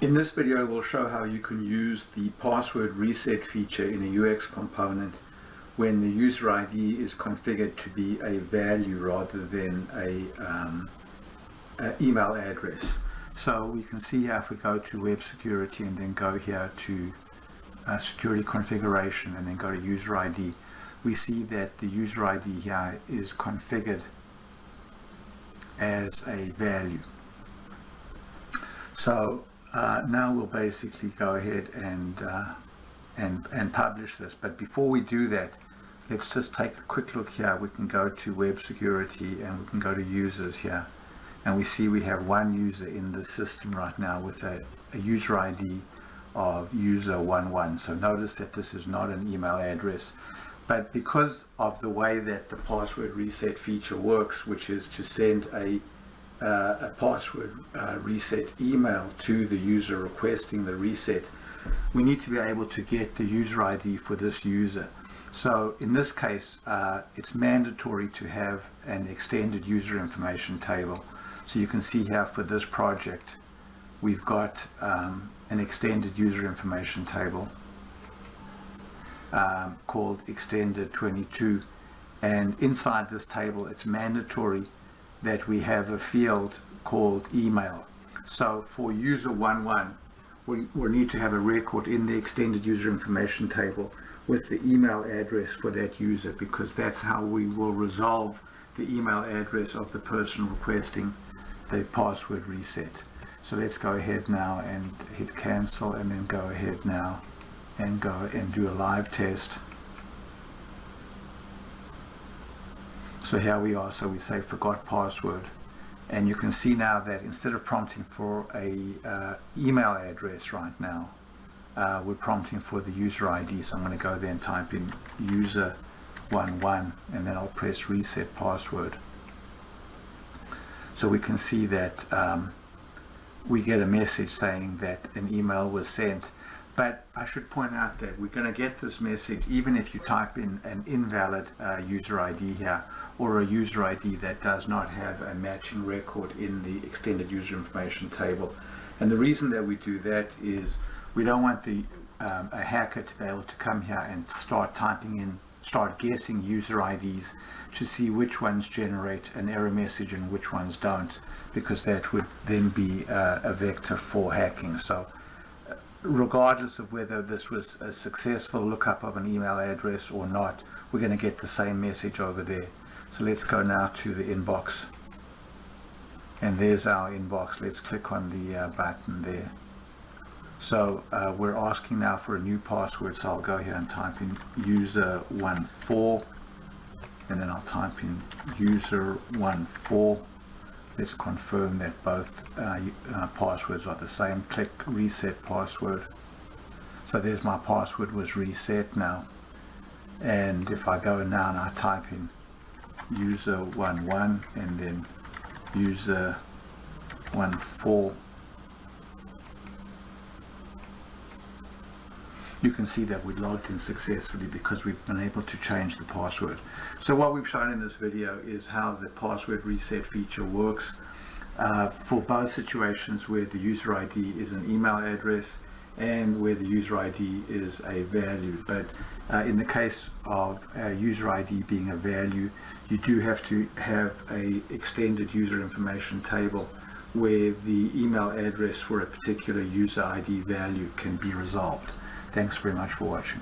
In this video, we'll show how you can use the password reset feature in a UX component when the user ID is configured to be a value rather than an email address. So we can see here, if we go to web security and then go here to security configuration and then go to user ID, we see that the user ID here is configured as a value. So now we'll basically go ahead and publish this. But before we do that, let's just take a quick look here. We can go to web security and we can go to users here, and we see we have one user in the system right now with a user ID of user11. So notice that this is not an email address, but because of the way that the password reset feature works, which is to send a password reset email to the user requesting the reset, we need to be able to get the user ID for this user. So in this case, it's mandatory to have an extended user information table. So you can see here for this project, we've got an extended user information table called extended 22, and inside this table it's mandatory that we have a field called email. So for user 11, we need to have a record in the extended user information table with the email address for that user, because that's how we will resolve the email address of the person requesting the password reset. So let's go ahead now and hit cancel, and then go ahead now and go and do a live test. So here we are. So we say forgot password, and you can see now that instead of prompting for a email address right now, we're prompting for the user ID. So I'm going to go there and type in user11, and then I'll press reset password. So we can see that we get a message saying that an email was sent. But I should point out that we're going to get this message even if you type in an invalid user ID here, or a user ID that does not have a matching record in the extended user information table. And the reason that we do that is we don't want a hacker to be able to come here and start guessing user IDs to see which ones generate an error message and which ones don't, because that would then be a vector for hacking. So regardless of whether this was a successful lookup of an email address or not, we're going to get the same message over there. So let's go now to the inbox, and there's our inbox. Let's click on the button there. So we're asking now for a new password, so I'll go here and type in user14, and then I'll type in user14. Let's confirm that both passwords are the same. Click reset password. So there's my password was reset now. And if I go now and I type in user11 and then user14, you can see that we logged in successfully because we've been able to change the password. So what we've shown in this video is how the password reset feature works for both situations where the user ID is an email address and where the user ID is a value. But in the case of a user ID being a value, you do have to have a extended user information table where the email address for a particular user ID value can be resolved. Thanks very much for watching.